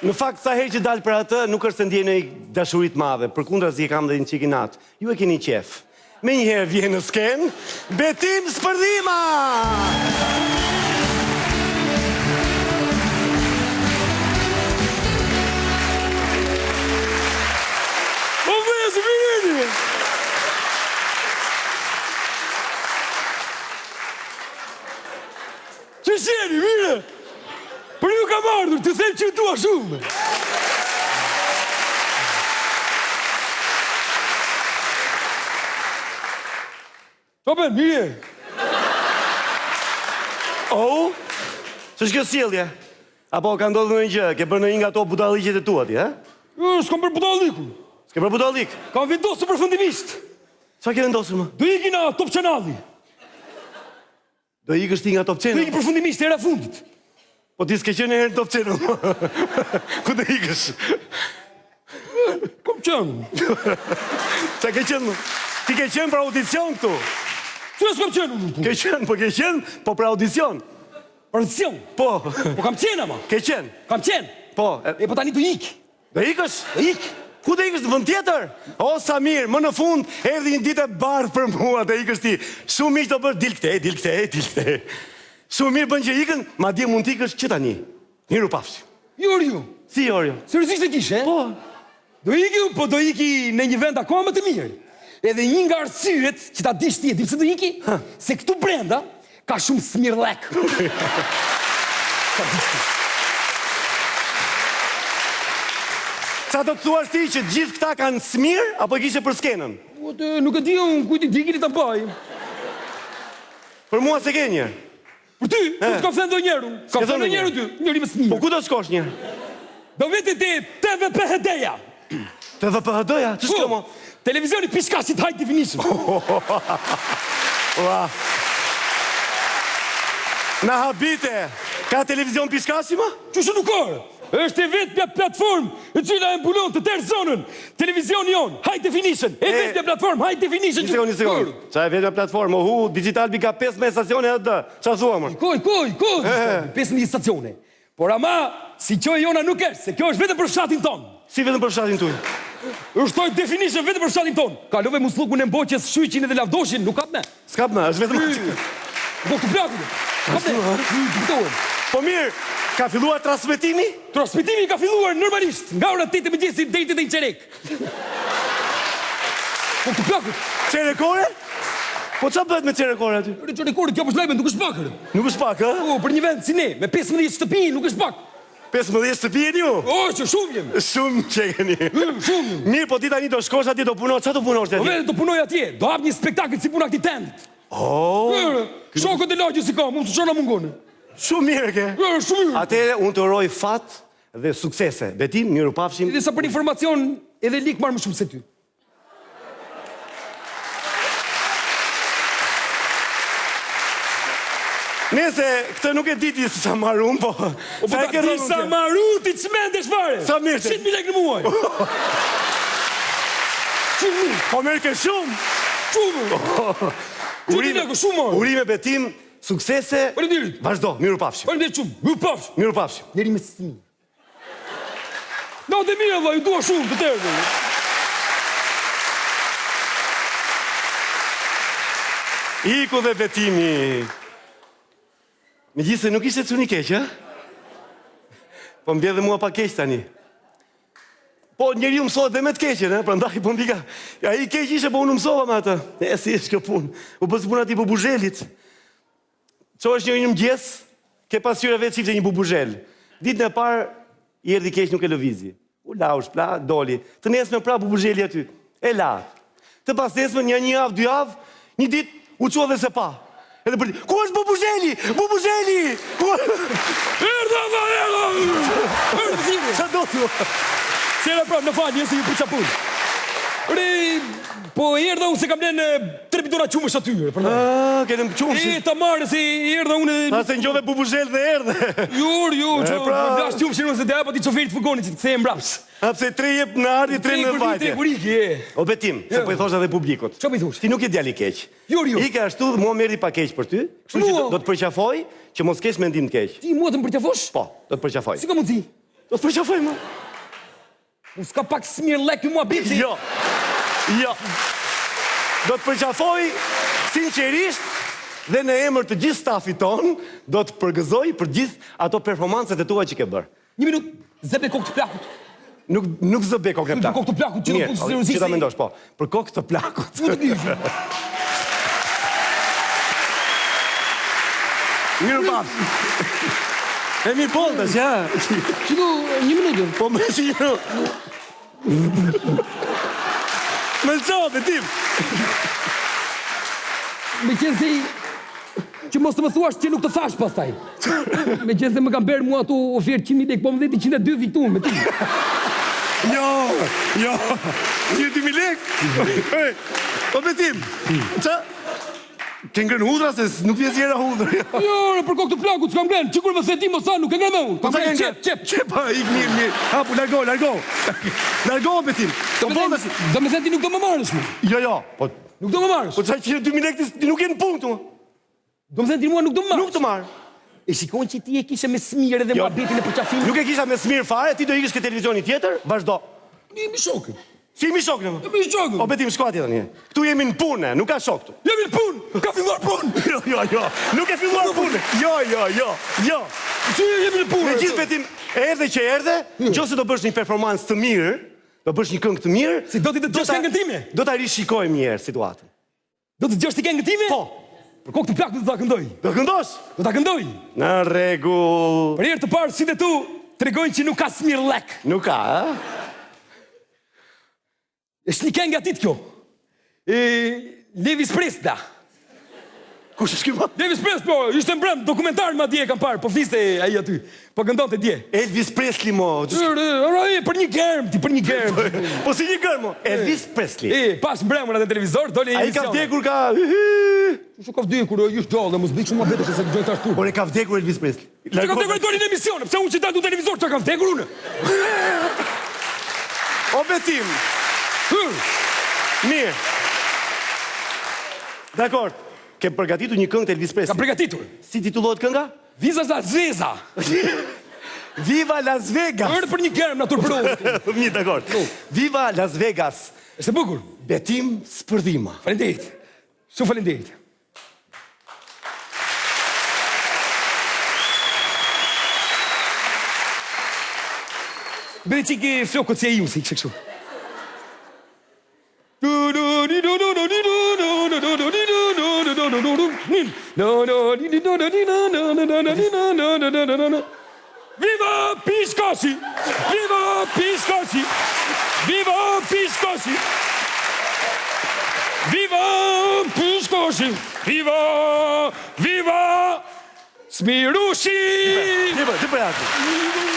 Në fakt, sa herë që dalë për atë, nuk është të ndjej në dashurit madhe, përkundrazi e kam dhe një qikinat. Ju e keni qef. Me njëherë vjen në sken, Betim Spërdhima! O vëzë, mirë! Që sheni, mire? Për ju kam ardhur, të them që ju dua shumë. Qa ben, mire? Oh, që është kjo sjellje? Apo ka ndodhur në një gjë, ke bërë në një nga ato budalliqet e tua ti, ha? S'kam për budalliku. S'ke bërë budallik? Kam vendosur përfundimisht. Sa ke vendosur më? Do iki nga Top Channel-i. Do ikësh ti nga Top Do Channel? iki përfundimisht, era fundit. Po ti s'ke qenë herë në Top Channel. Ku do ikësh? Kom qenë. Sa ke qenë? Ti ke qenë për audicion këtu? Që s'kam qenë unë? Ke qenë, po për audicion. Audicion? Po. Po kam qenë ama. Ke qenë? Kam qenë. Po. E po tani do iki. Do ikësh? Do iki. Ku do ikësh në vend tjetër? O, sa mirë, më në fund erdhi një ditë e bardhë për mua të ikësh ti. Shumë miq do bërë, dil këtej. Shumë mirë bën që ikën, madje mund t'ikësh që tani. Miru pafshi. Jorio. Si Jorio? Seriozisht e kishe? Po. Do iki, po do iki në një vend akoma më të mirë. Edhe një nga arsyet që ta dish ti, e di pse do iki? Se këtu brenda ka shumë smirlek. Sa do të thuash ti që gjithë këta kanë smir apo kishe për skenën? Po të nuk e di unë kujti dikini ta bëj. Për mua se ke një. Për ty, po të kam thënë ndonjëherë. Kam thënë ndonjëherë ty, njëri më smir. Po ku do shkosh një? Do vete te TVPHD-ja. TVPHD-ja? Ç'është kjo mo? Televizioni piskasit high definition. Ua. Na habite. Ka televizion piskasi ma? Qështë nuk ka? Është e vetëmja platformë e cila e mbulon të tërë zonën. Televizioni jonë, high definition. E vetëmja platformë, high definition. Një sekund. Qa e vetëmja platformë? Ohu, Digital ka 15 stacione edhe dë. Qa thua më? Koj. 15 stacione. Por ama, si qoj jona nuk është, se kjo është vetëm për fshatin tonë. Si vetëm për fshatin tuj? Është high definition vetëm për fshatin tonë. Kalove muslukun e mboqjes, shyqin edhe lavdoshin, nuk kap me. S'kap me, është vetëm aty. Do të plakun. Po mirë, ka filluar transmetimi? Transmetimi ka filluar normalisht, nga ora 8 e mëngjesit deri te qerek. Po të plakut. Qerekore? Po qa bëhet me qerekore aty? Qerekore, kjo për shlajme, nuk është pak. Nuk është pak, ha? Po, për një vend si ne, me 15 shtëpi, nuk është pak. 15 shtëpi e një? O, që shumë jem. Shumë që e keni. Shumë. Mirë, po ti tani do shkosh atje, do punosh, qa do punosh Po atje? vetë do punoj atje, do hap një spektakl si puna këtij tendit. Shokët e lagjës si kam, unë së qona mungonë. Shumë mirë ke. Shumë mirë. Atere, unë të uroj fat dhe suksese. Betim, miru pafshim. Edhe sa për informacion, edhe lik marrë më shumë se ty. Nese, këtë nuk e diti se sa marun, po... O po ta di sa maru, ti çmendesh fare. Sa mirë te. 100.000 lekë në muaj. Shumë mirë. Po mirë ke shumë. Shumë. 100.000 lekë, shumë marë. Urime Betim, suksese... Faleminderit. Vazhdo, miru pafshim. Faleminderit shumë, miru pafshim. Miru pafshim. Njeri me sëmi. No, dhe mirë, vë, ju dua shumë, të tërë. Iku dhe Betimi. Me gjithë se nuk ishte cuni keq, ha? Po mbjedhe mua pa keq tani. Po njeri mësohet dhe me të keqen, pra ndaj po mbika. A i keq ishe, po unë mësova me atë. E si është kjo punë. U bësë puna ti bubuzhelit. Qo është një mëgjes, ke pasqyre vetë qifte një bubuzhel. Ditën e parë, i erdi keq nuk e lëvizi. U la, u shpla, doli. Të nesme pra bubuzheli aty. E la. Të pas nesme një javë, 2 javë, një ditë u qua dhe se pa. Edhe për ti, ku është bubuzheli? Bubuzheli! Erda, Qa do të? Qera pra, në falë, njëse ju për qapun. Po erda unë se kam len 3 bidona qumësh atyre. Kene më qumësh? Ta marë, se erda unë... A se njove bubuzhel dhe erdhe. Jo, që më blash qumësh nëse dhe pa ti qoferit fëgoni që të këthejmë mbraps. A pse 3 jep në ardi, 3 në vajtje. 3 kuriki, O Betim, se po i thosha dhe publikut. Qa po i thosh? Ti nuk je djali keq. Jo. Ike ashtu dhe mua merdi pa keq për ty, kështu që do të përqafoj që mos kesh mendim të keq. Ti mua të më përqafosh? Po, do të përqafoj. Si ka mund ti? Do të përqafoj më. Unë s'ka pak smirë lek ju mua biti. Jo. Do të përqafoj sinqerisht dhe në emër të gjithë stafit ton do të përgëzoj për gjithë ato performancet e tua që ke bërë. Një minutë, zebe kokë të plakut. Nuk zë be kokë të plakut. Për kokë të plakut që nuk punë seriozik. Që ta mendosh, po. Për kokë të plakut. Më të bishë. Mirë bab. E mirë poltës, ja. Që du, një minutë. Po më si një... Me lëqo, betim. Me qenë se që mos të më thuash që nuk të thash pastaj. Me qenë se më kam berë mua ato ofertë 100.000 lekë, po më dheti 102 viktumë me ti. Jo. 102.000 lekë. Po betim. Qa? Ke ngrën hudra se nuk pjesë jera hudrë. Jo, për kokë të plakut s'kam ngrën. Qikur më se ti më sa nuk e ngrën me unë. Po sa ke ngrën? Qepa, ik mirë. Hapu, largo. Largo, betim. Do me thënë ti nuk do më marrësh mu. Jo. Nuk do më marrësh. Po qaj 102.000 lekë ti nuk jenë punë të më. Do me thënë ti mua nuk do më marrësh. Nuk të marrë. E shikon që ti e kishe me smirë dhe mua betin e përqafin. Nuk e kisha me smirë fare, ti do ikësh ke televizioni tjetër, vazhdo. Një mi shokën. Si mi shokë në më? Mi shokën. O betim, shko atje të një. Këtu jemi në punë, nuk ka shokë tu. Jemi në punë, ka filluar punë. Jo. Nuk e filluar punë. Jo. Si jemi në punë. Me gjithë betim, erdhe që erdhe, nëse do bësh një performancë të mirë, do bësh një këngë të mirë, Si do t'i dëgjosh këngën time? do ta rishikojmë një herë situatën. Do të dëgjosh ti këngën time? Po. Për kokë të plakut do ta këndoj. Do këndosh? Do ta këndoj. Në rregull. Për herë të parë si dhe tu tregojnë që nuk ka smirë lek. Nuk ka, a? Është një këngë atit kjo. Elvis Presley. Kush është ky më? Elvis Presley, po, ishte mbrëm, dokumentar ma dje kam parë, po fliste ai aty. Po këndonte dje. Elvis Presley mo. Për një gërm, për një gërm. Po si një gërm mo? Elvis Presley. Pas mbrëmur atë televizor, doli Ai ka vdekur ka... Që ka vdekur, ju shdollë, mos bëj shumë vetë se gjoj të ashtu. Por e ka vdekur Elvis Presley. Që ka vdekur doli në emision, pse unë që dalë në televizor që ka vdekur unë? O betim. Mirë. Dakor. Ke përgatitur një këngë të Elvis Presley. Ka përgatitur. Si titullohet kënga? Viza za Zveza. Viva Las Vegas. Ërë për një gërm natur për unë. Mirë, dakor. Viva Las Vegas. Është bukur. Betim Spërdhima. Faleminderit. Shumë faleminderit. Bëri qiki flokët si e ju, si kështë kështu. Viva Piskashi! Viva Piskashi! Viva Piskashi! Viva Piskashi! Viva Smirushi! Ti për atë.